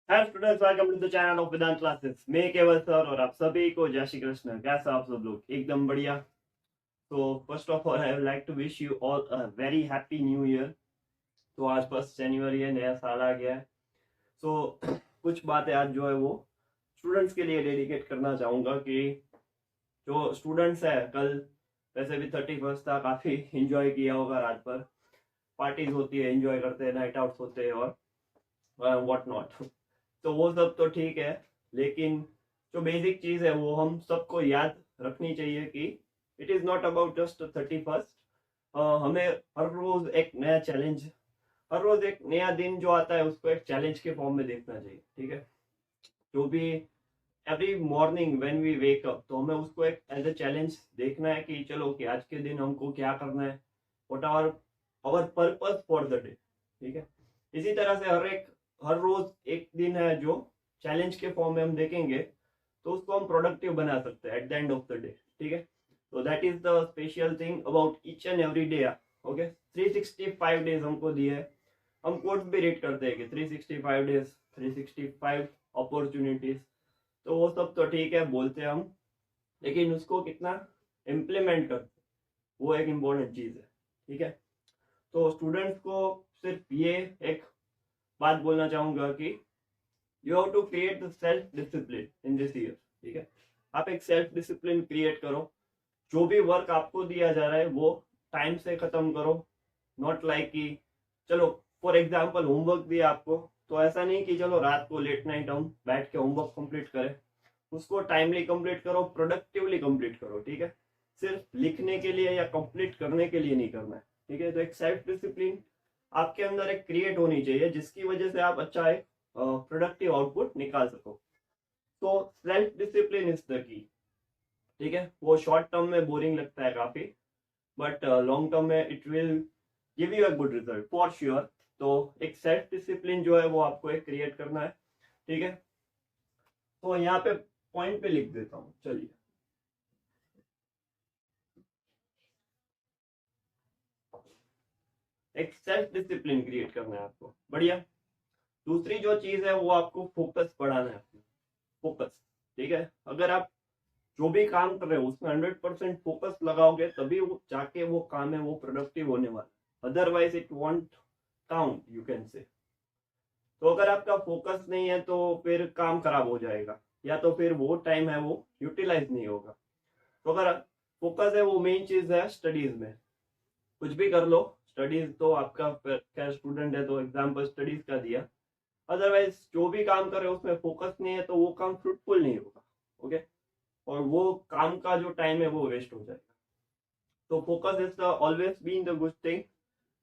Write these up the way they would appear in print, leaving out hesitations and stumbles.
Hi students, welcome to the channel of Vedant classes. मैं Keval sir और आप सभी को जय श्री कृष्ण। कैसे आप सब लोग? एकदम बढ़िया। तो first of all I would like to wish you all a very happy new year. तो आज 1 जनवरी है, नया साल आ गया है। सो कुछ बातें आज जो है वो स्टूडेंट्स के लिए डेडिकेट करना चाहूँगा कि जो स्टूडेंट्स है कल, वैसे भी 31st था, काफ़ी इंजॉय किया होगा। रात पर पार्टीज होती है, इंजॉय करते हैं, नाइट आउट्स होते हैं और व्हाट नॉट। तो वो सब तो ठीक है, लेकिन जो बेसिक चीज है वो हम सबको याद रखनी चाहिए कि it is not about just 31st। हमें हर रोज एक नया चैलेंज, हर रोज एक नया दिन जो आता है उसको एक चैलेंज के फॉर्म में देखना चाहिए। ठीक है, जो भी every morning when we wake up, तो हमें उसको एक एज ए चैलेंज देखना है कि चलो कि आज के दिन हमको क्या करना है, what our our purpose for the day. ठीक है, इसी तरह से हर रोज एक दिन है जो चैलेंज के फॉर्म में हम देखेंगे, तो उसको हम प्रोडक्टिव बना सकते हैं eight the end of the day. ठीक है, तो that is the special thing about each and every day. Okay, 365 days हमको दिए है। हम कोट्स भी रीड करते हैं कि 365 डेज, 365 अपॉर्चुनिटीज। तो वो सब तो ठीक है, बोलते हैं हम, लेकिन उसको कितना इम्प्लीमेंट करते, वो एक इम्पोर्टेंट चीज है। ठीक है, तो स्टूडेंट्स को सिर्फ ये एक बात बोलना चाहूंगा कि you have to create the self discipline in this year. ठीक है, आप एक सेल्फ डिसिप्लिन क्रिएट करो। जो भी वर्क आपको दिया जा रहा है वो टाइम से खत्म करो। नॉट लाइक कि चलो फॉर एग्जाम्पल होमवर्क दिया आपको, तो ऐसा नहीं कि चलो रात को लेट नाइट हम बैठ के होमवर्क कंप्लीट करें। उसको टाइमली कंप्लीट करो, प्रोडक्टिवली कंप्लीट करो। ठीक है, सिर्फ लिखने के लिए या कंप्लीट करने के लिए नहीं करना है। ठीक है, तो एक सेल्फ डिसिप्लिन आपके अंदर एक क्रिएट होनी चाहिए जिसकी वजह से आप अच्छा एक प्रोडक्टिव आउटपुट निकाल सको। तो सेल्फ डिसिप्लिन इज द की। ठीक है, वो शॉर्ट टर्म में बोरिंग लगता है काफी, बट लॉन्ग टर्म में it will give you a good result for sure. तो एक सेल्फ डिसिप्लिन जो है वो आपको एक क्रिएट करना है। ठीक है, तो यहाँ पे पॉइंट पे लिख देता हूँ, चलिए। एक सेल्फ डिसिप्लिन क्रिएट करना है आपको, बढ़िया। दूसरी जो चीज है वो आपको फोकस बढ़ाना है अपना, फोकस। ठीक है, अगर आप जो भी काम कर रहे हो उसमें 100% फोकस लगाओगे तभी वो जाके वो काम है वो प्रोडक्टिव होने वाला, otherwise it won't count, you can say. तो अगर आपका फोकस नहीं है तो फिर काम खराब हो जाएगा, या तो फिर वो टाइम है वो यूटिलाइज नहीं होगा। तो अगर फोकस है वो मेन चीज है स्टडीज में, कुछ भी कर लो। स्टडीज तो आपका क्या, स्टूडेंट है तो एग्जाम्पल स्टडीज का दिया, अदरवाइज जो भी काम कर रहे हो उसमें फोकस नहीं है तो वो काम फ्रूटफुल नहीं होगा। ओके, और वो काम का जो टाइम है वो वेस्ट हो जाएगा। तो focus is always been the good thing.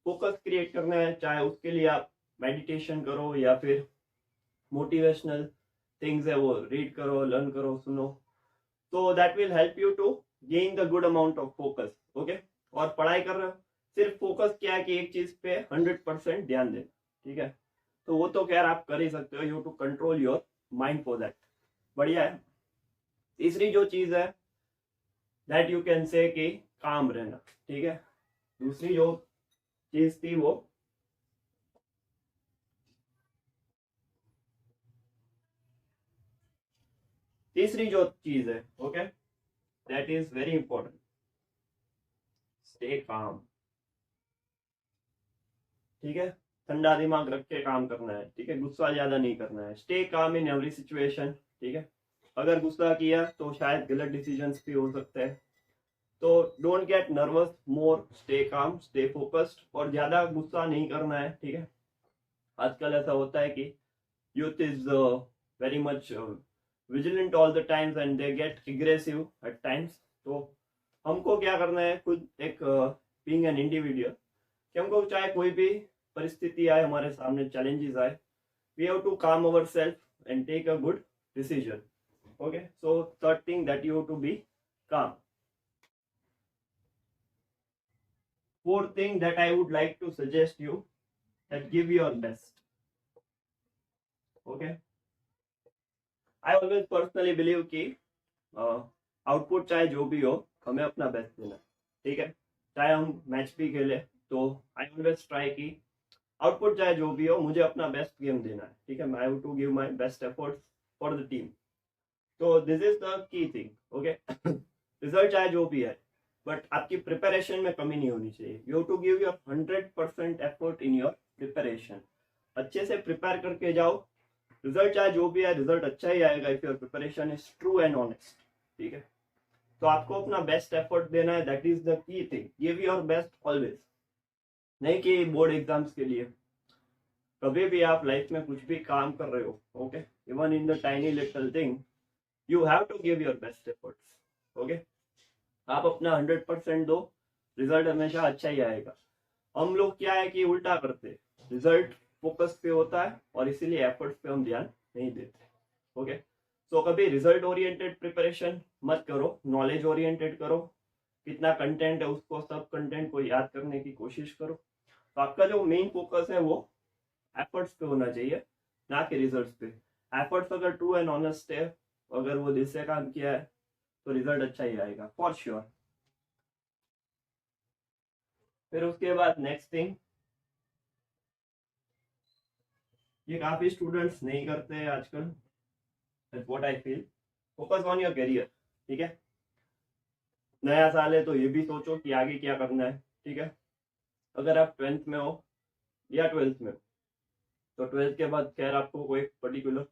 Focus create करना है, चाहे उसके लिए आप मेडिटेशन करो या फिर मोटिवेशनल थिंग्स है वो रीड करो, लर्न करो, सुनो। तो that will help you to gain the good amount of focus. Okay, और पढ़ाई कर रहे हो, सिर्फ फोकस क्या है कि एक चीज पे 100% ध्यान देना। ठीक है, तो वो तो खैर आप कर ही सकते हो, you to control your mind for that. बढ़िया है। तीसरी जो चीज है दैट यू कैन से कि काम रहना। ठीक है, दूसरी जो चीज थी वो, तीसरी जो चीज है, okay, that is very important, stay calm. ठीक है, ठंडा दिमाग रख के काम करना है। ठीक है, गुस्सा ज्यादा नहीं करना है, stay calm in every situation. ठीक है, अगर गुस्सा किया तो शायद गलत डिसीजंस भी हो सकते हैं। तो don't get nervous, more stay calm, stay focused, और ज्यादा गुस्सा नहीं करना है। ठीक है, आजकल ऐसा होता है कि youth is very much vigilant all the times and they get aggressive at times। तो हमको क्या करना है, खुद एक being an individual, कि हमको चाहे कोई भी परिस्थिति आए हमारे सामने, चैलेंजेस आए, we have to calm ourselves and take a good decision। okay, so third thing that you have to be calm। Fourth thing that I would like to suggest you, that give your best। okay, I always personally believe कि output चाहे जो भी हो, हमें अपना best देना है। ठीक है, चाहे हम मैच भी खेले तो आई ऑलवेज ट्राई कि आउटपुट चाहे जो भी हो, मुझे अपना बेस्ट गेम देना है, ठीक है। I have to give my best efforts for the team. तो this is the key thing, okay. Result चाहे जो भी है, बट आपकी प्रिपरेशन में कमी नहीं होनी चाहिए। You have to give your 100% effort in your preparation. अच्छे से प्रिपेयर करके जाओ, रिजल्ट चाहे जो भी है, रिजल्ट अच्छा ही आएगा if your preparation is true and honest, ठीक है। तो आपको अपना बेस्ट एफर्ट देना है, that is the key thing. Give your best always. नहीं कि बोर्ड एग्जाम्स के लिए, कभी भी आप लाइफ में कुछ भी काम कर रहे हो, okay, even in the tiny little thing, you have to give your best efforts, okay. आप अपना 100% दो, रिजल्ट हमेशा अच्छा ही आएगा। हम लोग क्या है कि उल्टा करते, रिजल्ट फोकस पे होता है और इसीलिए एफर्ट्स पे हम ध्यान नहीं देते, ओके। सो कभी रिजल्ट ओरिएंटेड प्रिपरेशन मत करो, नॉलेज ओरिएंटेड करो। कितना कंटेंट है उसको, सब कंटेंट को याद करने की कोशिश करो। तो आपका जो मेन फोकस है वो एफर्ट्स पे होना चाहिए, ना कि रिजल्ट्स पे। एफर्ट्स अगर ट्रू एंड ऑनेस्ट है, अगर वो दिल से काम किया है, तो रिजल्ट अच्छा ही आएगा फॉर श्योर। फिर उसके बाद नेक्स्ट थिंग, ये काफी स्टूडेंट्स नहीं करते हैं आजकल, that's what I feel. Focus on your career, ठीक है। नया साल है तो ये भी सोचो कि आगे क्या करना है, ठीक है। अगर आप 10th में हो या 12th में हो, तो 12th के बाद खैर आपको कोई पर्टिकुलर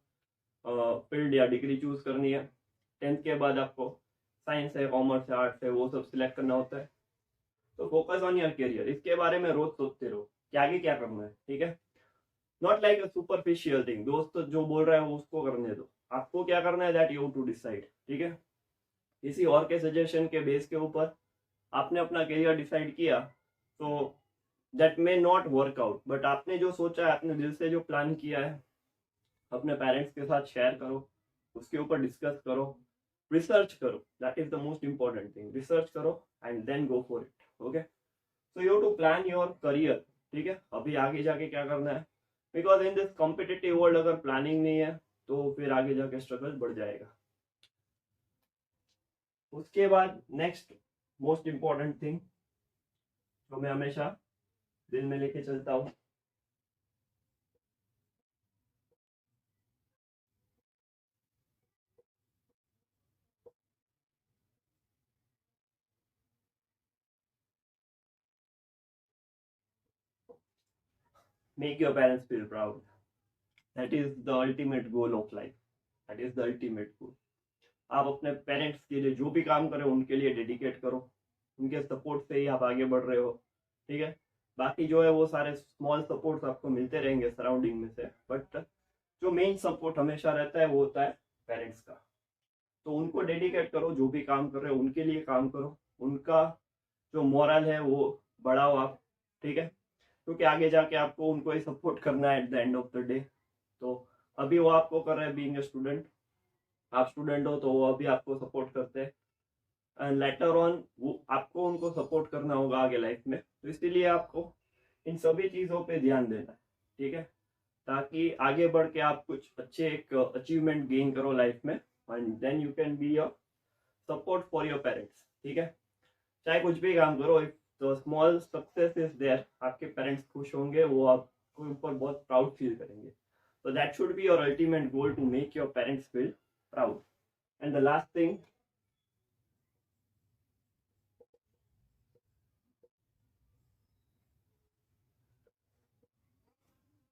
फील्ड या डिग्री चूज करनी है। 10th के बाद आपको साइंस है, कॉमर्स है, आर्ट्स है, वो सब सिलेक्ट करना होता है। तो फोकस ऑन योर करियर, इसके बारे में रोज सोचते रहो कि आगे क्या करना है, ठीक है। Not like a superficial thing, दोस्त जो बोल रहा है वो उसको करने दो। आपको क्या करना है, दैट यू टू डिसाइड, ठीक है। किसी और के सजेशन के बेस के ऊपर आपने अपना करियर डिसाइड किया, तो that may not work out, but आपने जो सोचा है, आपने दिल से जो प्लान किया है, अपने पेरेंट्स के साथ शेयर करो, उसके ऊपर डिस्कस करो, रिसर्च करो। That is the most important thing, research करो and then go for it, okay. So you to plan your career, ठीक है, अभी आगे जाके क्या करना है। Because in this competitive world अगर प्लानिंग नहीं है, तो फिर आगे जाके स्ट्रगल बढ़ जाएगा। उसके बाद नेक्स्ट मोस्ट इंपॉर्टेंट थिंग जो मैं हमेशा दिल में लेके चलता हूँ, make your parents feel proud. That is the ultimate goal of life. That is the ultimate goal. आप अपने पेरेंट्स के लिए जो भी काम करो, उनके लिए डेडिकेट करो, उनके सपोर्ट से ही आप आगे बढ़ रहे हो, ठीक है। बाकी जो है वो सारे स्मॉल सपोर्ट्स आपको मिलते रहेंगे सराउंडिंग में से, बट जो मेन सपोर्ट हमेशा रहता है वो होता है पेरेंट्स का। तो उनको डेडिकेट करो, जो भी काम कर रहे हो उनके लिए काम करो, उनका जो मोरल है वो बढ़ाओ आप, ठीक है। क्योंकि आगे जाके आपको उनको ही सपोर्ट करना है eight the end of the day. तो अभी वो आपको कर रहे हैं बीइंग ए स्टूडेंट, आप स्टूडेंट हो तो वो अभी आपको सपोर्ट करते हैं, एंड लेटर ऑन वो आपको उनको सपोर्ट करना होगा आगे लाइफ में। तो इसीलिए आपको इन सभी चीज़ों पे ध्यान देना है, ठीक है, ताकि आगे बढ़ के आप कुछ अच्छे एक अचीवमेंट गेन करो लाइफ में, and then you can be your support for your parents, ठीक है। चाहे कुछ भी काम करो, if the small success is there, आपके पेरेंट्स खुश होंगे, वो आपके ऊपर बहुत प्राउड फील करेंगे। So that should be your ultimate goal, to make your parents feel proud. And the last thing,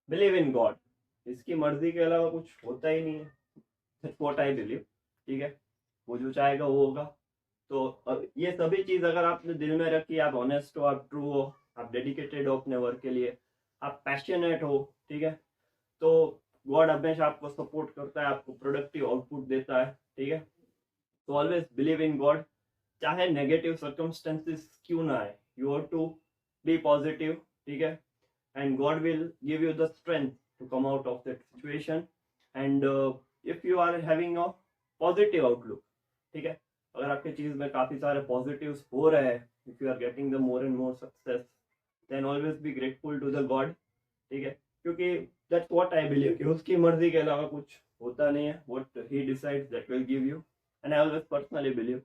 believe in God. इसकी मर्जी के अलावा कुछ होता ही नहीं है। That's what I believe, ठीक है। वो जो चाहेगा वो होगा। तो ये सभी चीज अगर आपने दिल में रखी, आप ऑनेस्ट हो, आप ट्रू हो, आप डेडिकेटेड हो अपने वर्क के लिए, आप पैशनेट हो, ठीक है, तो गॉड हमेशा आपको सपोर्ट करता है, आपको प्रोडक्टिव आउटपुट देता है, ठीक है। तो ऑलवेज बिलीव इन गॉड, चाहे नेगेटिव सर्कमस्टेंसेस क्यों ना आए, you have to be positive, ठीक है, and God will give you the strength to come out of that situation. And if you are having a positive outlook, ठीक है, अगर आपके चीज में काफी सारे पॉजिटिव्स हो रहे हैं, if you are getting the more and more success, then always be grateful to the God, ठीक है। क्योंकि दैट्स व्हाट आई बिलीव कि उसकी मर्जी के अलावा कुछ होता नहीं है। What he decides that will give you, and I always personally believe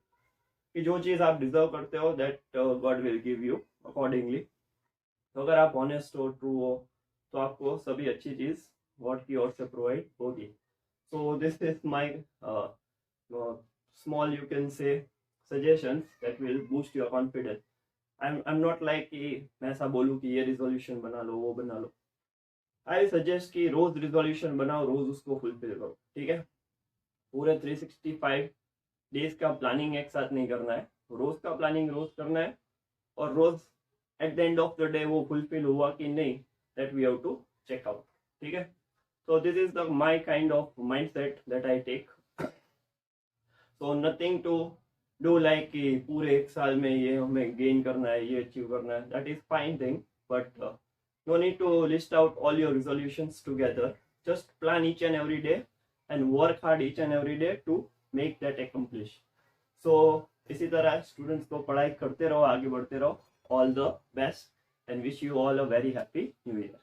कि जो चीज आप डिजर्व करते हो, that God will give you accordingly. तो अगर आप ऑनेस्ट हो, ट्रू हो, तो आपको सभी अच्छी चीज वॉट की ओर से प्रोवाइड होगी. So this is my small, you can say, suggestions that will boost your confidence. I'm not like कि मैं ऐसा बोलूँ कि ये रिजोल्यूशन बना लो वो बना लो. आई सजेस्ट कि रोज रिजोल्यूशन बनाओ, रोज उसको फुलफिल करो. ठीक है, पूरे 365 डेज का प्लानिंग एक साथ नहीं करना है, रोज का प्लानिंग रोज करना है, और रोज at the end of the day वो फुलफिल हुआ कि नहीं, that we have to check out. ठीक है, so this is the my kind of mindset that I take. So nothing to do like कि पूरे एक साल में ये हमें गेन करना है, ये अचीव करना है. That is fine thing, but no need to list out all your resolutions together. Just plan each and every day and work hard each and every day to make that accomplish. So इसी तरह students को पढ़ाई करते रहो, आगे बढ़ते रहो. All the best and wish you all a very happy new year.